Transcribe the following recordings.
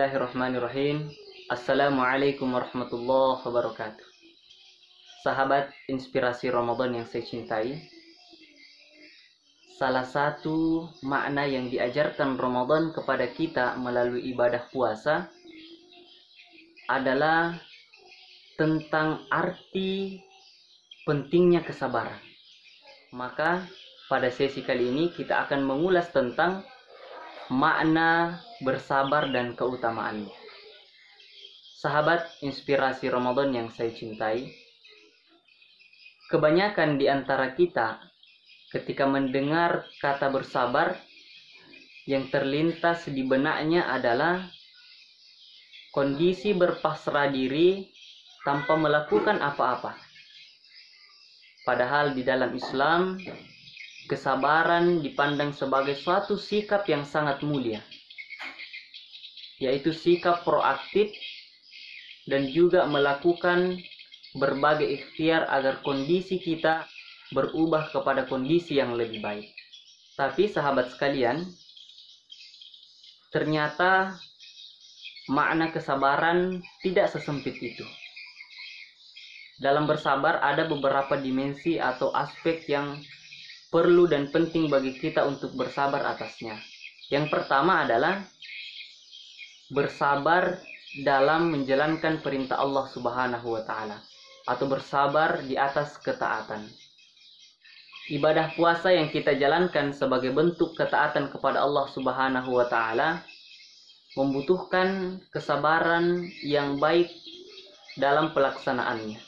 Bismillahirrahmanirrahim. Assalamualaikum warahmatullahi wabarakatuh. Sahabat inspirasi Ramadan yang saya cintai, salah satu makna yang diajarkan Ramadan kepada kita melalui ibadah puasa adalah tentang arti pentingnya kesabaran. Maka pada sesi kali ini kita akan mengulas tentang makna bersabar dan keutamaannya. Sahabat inspirasi Ramadan yang saya cintai, kebanyakan di antara kita ketika mendengar kata bersabar, yang terlintas di benaknya adalah kondisi berpasrah diri tanpa melakukan apa-apa. Padahal di dalam Islam, kesabaran dipandang sebagai suatu sikap yang sangat mulia, yaitu sikap proaktif dan juga melakukan berbagai ikhtiar agar kondisi kita berubah kepada kondisi yang lebih baik. Tapi sahabat sekalian, ternyata makna kesabaran tidak sesempit itu. Dalam bersabar ada beberapa dimensi atau aspek yang perlu dan penting bagi kita untuk bersabar atasnya. Yang pertama adalah bersabar dalam menjalankan perintah Allah Subhanahu wa Ta'ala, atau bersabar di atas ketaatan. Ibadah puasa yang kita jalankan sebagai bentuk ketaatan kepada Allah Subhanahu wa Ta'ala membutuhkan kesabaran yang baik dalam pelaksanaannya.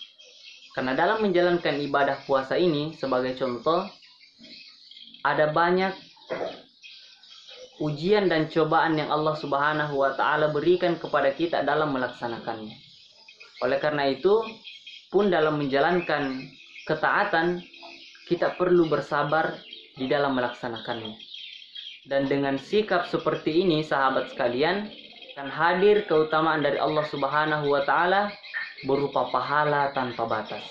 Karena dalam menjalankan ibadah puasa ini, sebagai contoh, ada banyak ujian dan cobaan yang Allah Subhanahu wa Ta'ala berikan kepada kita dalam melaksanakannya. Oleh karena itu pun dalam menjalankan ketaatan, kita perlu bersabar di dalam melaksanakannya. Dan dengan sikap seperti ini, sahabat sekalian, akan hadir keutamaan dari Allah Subhanahu wa Ta'ala berupa pahala tanpa batas.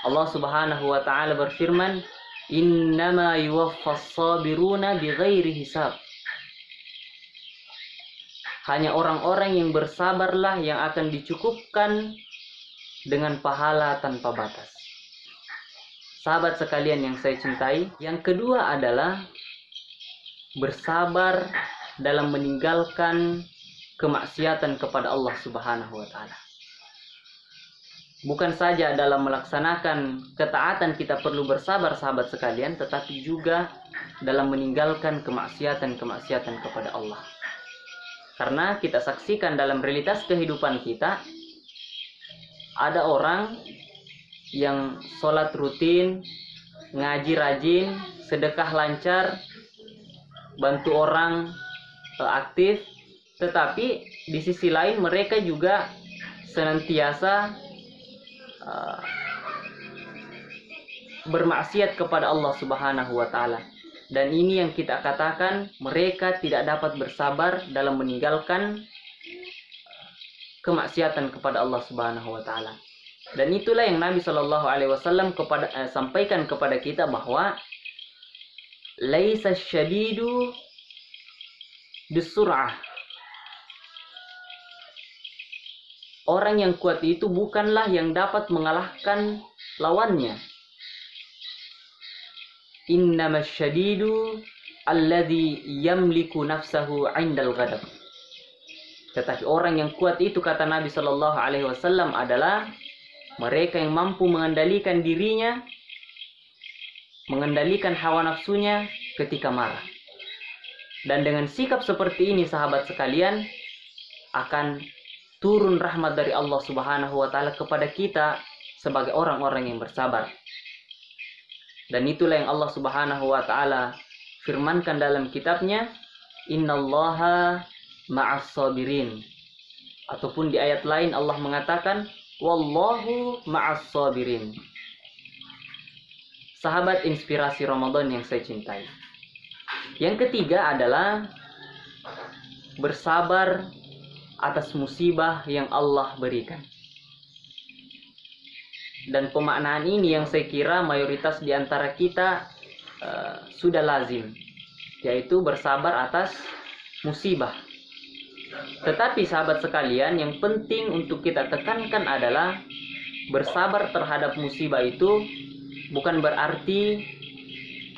Allah Subhanahu wa Ta'ala berfirman, Innama yuwaffas sabiruna bighairi hisab. Hanya orang-orang yang bersabarlah yang akan dicukupkan dengan pahala tanpa batas. Sahabat sekalian yang saya cintai, yang kedua adalah bersabar dalam meninggalkan kemaksiatan kepada Allah Subhanahu wa Ta'ala. Bukan saja dalam melaksanakan ketaatan kita perlu bersabar, sahabat sekalian, tetapi juga dalam meninggalkan kemaksiatan-kemaksiatan kepada Allah. Karena kita saksikan dalam realitas kehidupan kita, ada orang yang sholat rutin, ngaji rajin, sedekah lancar, bantu orang aktif, tetapi di sisi lain mereka juga senantiasa bermaksiat kepada Allah Subhanahu wa Ta'ala. Dan ini yang kita katakan mereka tidak dapat bersabar dalam meninggalkan kemaksiatan kepada Allah Subhanahu wa Ta'ala. Dan itulah yang Nabi Shallallahu alaihi wasallam sampaikan kepada kita bahwa laisa syadidu bisur'ah. Orang yang kuat itu bukanlah yang dapat mengalahkan lawannya. Innamas syadidu alladhi yamliku nafsahu 'indal ghadab. Tetapi orang yang kuat itu, kata Nabi Shallallahu alaihi wasallam, adalah mereka yang mampu mengendalikan dirinya, mengendalikan hawa nafsunya ketika marah. Dan dengan sikap seperti ini, sahabat sekalian, akan turun rahmat dari Allah Subhanahu wa Ta'ala kepada kita sebagai orang-orang yang bersabar. Dan itulah yang Allah Subhanahu wa Ta'ala firmankan dalam kitabnya, Innallaha ma'as sabirin. Ataupun di ayat lain Allah mengatakan, Wallahu ma'as sabirin. Sahabat inspirasi Ramadan yang saya cintai, yang ketiga adalah bersabar atas musibah yang Allah berikan. Dan pemaknaan ini yang saya kira mayoritas di antara kita sudah lazim, yaitu bersabar atas musibah. Tetapi sahabat sekalian, yang penting untuk kita tekankan adalah bersabar terhadap musibah itu bukan berarti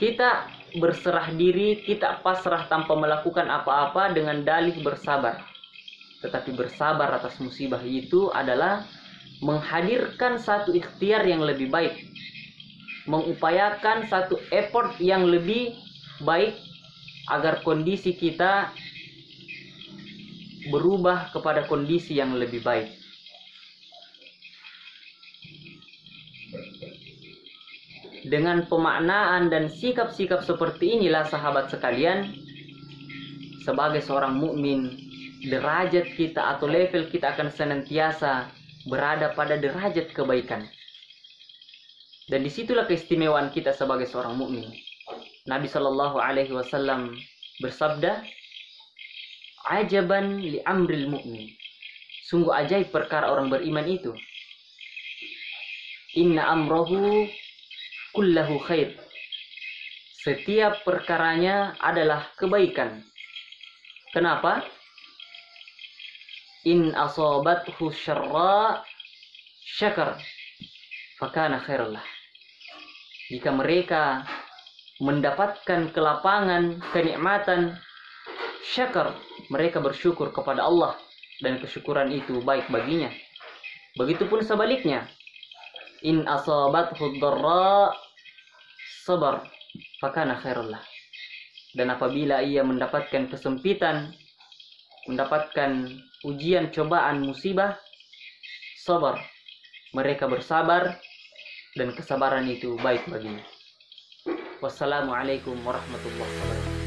kita berserah diri, kita pasrah tanpa melakukan apa-apa dengan dalih bersabar. Tetapi bersabar atas musibah itu adalah menghadirkan satu ikhtiar yang lebih baik, mengupayakan satu effort yang lebih baik agar kondisi kita berubah kepada kondisi yang lebih baik. Dengan pemaknaan dan sikap-sikap seperti inilah sahabat sekalian, sebagai seorang mukmin, derajat kita atau level kita akan senantiasa berada pada derajat kebaikan. Dan disitulah keistimewaan kita sebagai seorang mukmin. Nabi Shallallahu Alaihi Wasallam bersabda, "Ajaban li amril mu'min." Sungguh ajaib perkara orang beriman itu. Inna amrohu kullahu khair. Setiap perkaranya adalah kebaikan. Kenapa? In asobathu syarra syakar fakana khairullah. Jika mereka mendapatkan kelapangan, kenikmatan, syakar, mereka bersyukur kepada Allah dan kesyukuran itu baik baginya. Begitupun sebaliknya, in asabathu dharra sabar fakana khairullah. Dan apabila ia mendapatkan kesempitan, mendapatkan ujian, cobaan, musibah, sabar, mereka bersabar dan kesabaran itu baik baginya. Wassalamualaikum warahmatullahi wabarakatuh.